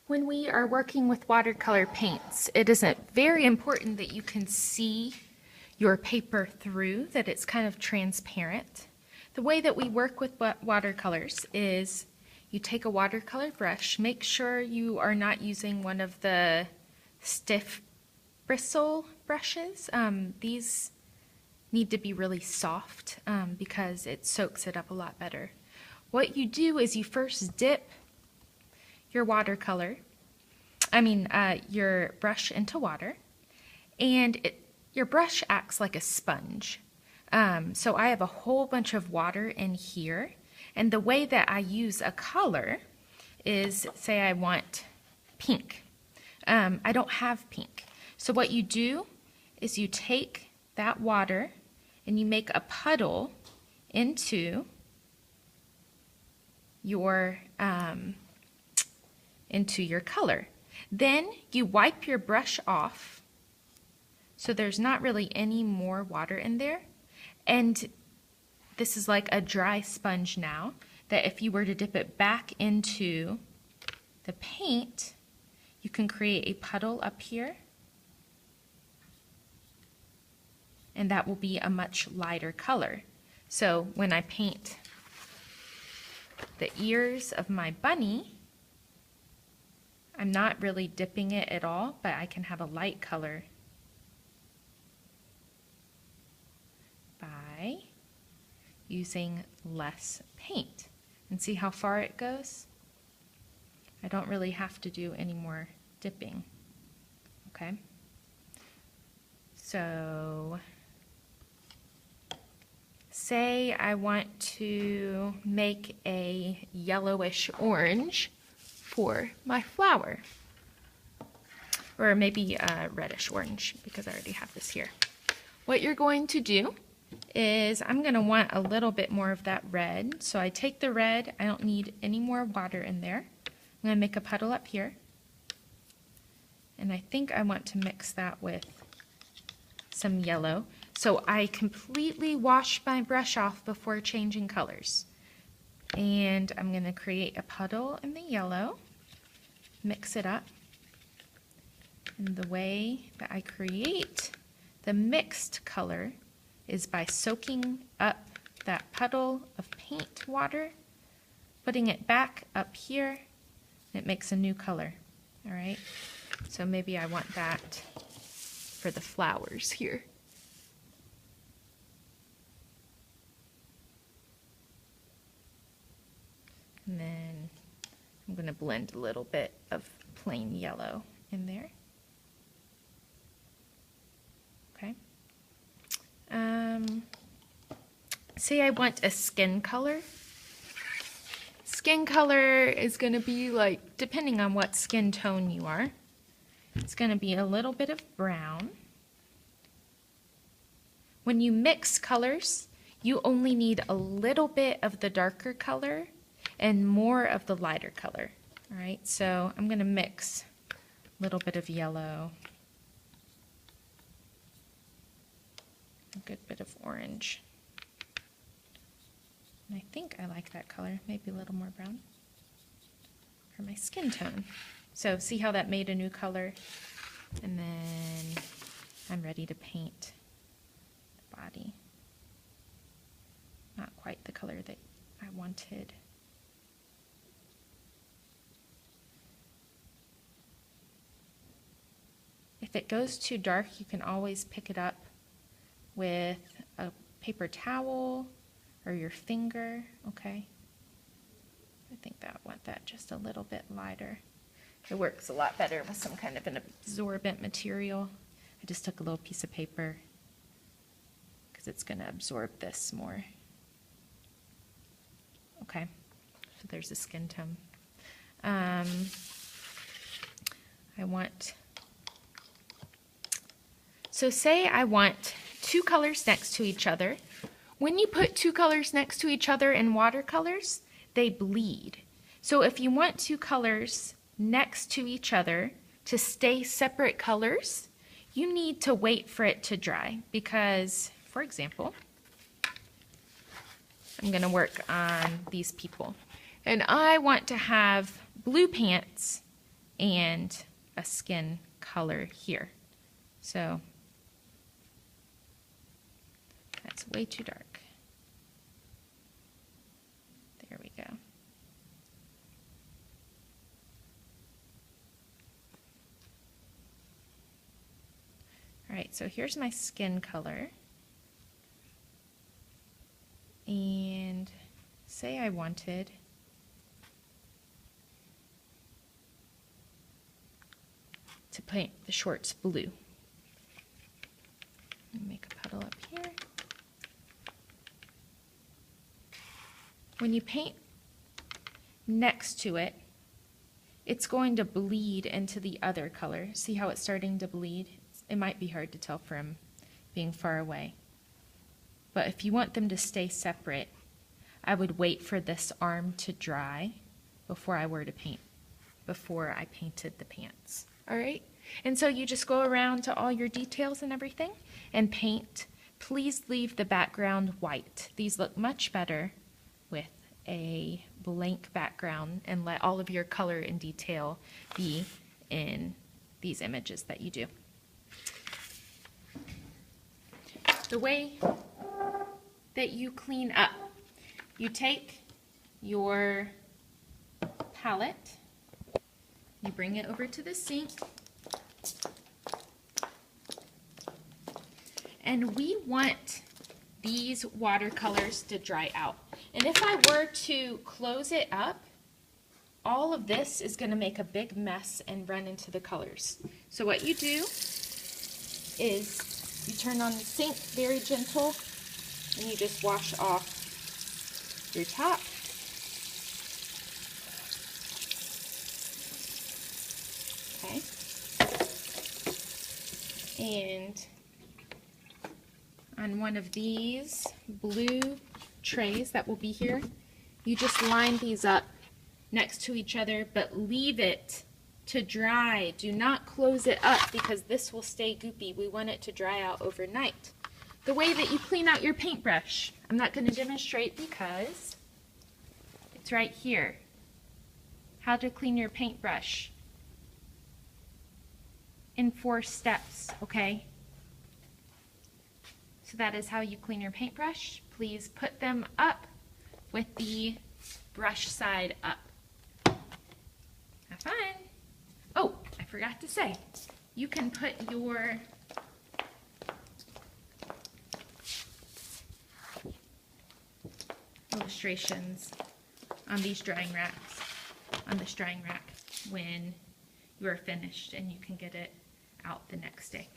When we are working with watercolor paints, it is very important that you can see your paper through, that it's kind of transparent. The way that we work with watercolors is you take a watercolor brush, make sure you are not using one of the stiff bristle brushes. These need to be really soft because it soaks it up a lot better. What you do is you first dip your your brush into water, and your brush acts like a sponge. So I have a whole bunch of water in here, and the way that I use a color is, say I want pink. I don't have pink. So what you do is you take that water and you make a puddle into your color. Then you wipe your brush off so there's not really any more water in there. And this is like a dry sponge now, that if you were to dip it back into the paint, you can create a puddle up here. And that will be a much lighter color. So when I paint the ears of my bunny, I'm not really dipping it at all, but I can have a light color by using less paint. And see how far it goes? I don't really have to do any more dipping. Okay? So say I want to make a yellowish orange for my flower, or maybe a reddish orange because I already have this here. What you're going to do is I'm going to want a little bit more of that red, so I take the red, I don't need any more water in there. I'm going to make a puddle up here, and I think I want to mix that with some yellow. So I completely wash my brush off before changing colors. And I'm going to create a puddle in the yellow, mix it up. And the way that I create the mixed color is by soaking up that puddle of paint water, putting it back up here, and it makes a new color. All right, so maybe I want that for the flowers here. And then I'm going to blend a little bit of plain yellow in there. Okay. Say I want a skin color. Skin color is going to be like, depending on what skin tone you are, it's going to be a little bit of brown. When you mix colors, you only need a little bit of the darker color and more of the lighter color. All right, so I'm going to mix a little bit of yellow, a good bit of orange. And I think I like that color, maybe a little more brown for my skin tone. So see how that made a new color? And then I'm ready to paint the body. Not quite the color that I wanted. If it goes too dark, you can always pick it up with a paper towel or your finger, okay? I think that I want that just a little bit lighter. It works a lot better with some kind of an absorbent material. I just took a little piece of paper because it's going to absorb this more. Okay, so there's a skin tone. So say I want two colors next to each other. When you put two colors next to each other in watercolors, they bleed. So if you want two colors next to each other to stay separate colors, you need to wait for it to dry because, for example, I'm going to work on these people. And I want to have blue pants and a skin color here. So that's way too dark. There we go. All right, so here's my skin color. And say I wanted to paint the shorts blue. Make a puddle up here. When you paint next to it, it's going to bleed into the other color. See how it's starting to bleed? It might be hard to tell from being far away. But if you want them to stay separate, I would wait for this arm to dry before I painted the pants. All right? And so you just go around to all your details and everything and paint. Please leave the background white. These look much better with a blank background, and let all of your color and detail be in these images that you do. The way that you clean up, you take your palette, you bring it over to the sink, and we want these watercolors to dry out. And if I were to close it up, all of this is going to make a big mess and run into the colors. So what you do is you turn on the sink very gentle and you just wash off your top. Okay. And on one of these blue trays that will be here, you just line these up next to each other, but leave it to dry. Do not close it up because this will stay goopy. We want it to dry out overnight. The way that you clean out your paintbrush, I'm not going to demonstrate because it's right here. How to clean your paintbrush in 4 steps, okay? So that is how you clean your paintbrush. Please put them up with the brush side up. Have fun. Oh, I forgot to say, you can put your illustrations on these drying racks, on this drying rack when you are finished, and you can get it out the next day.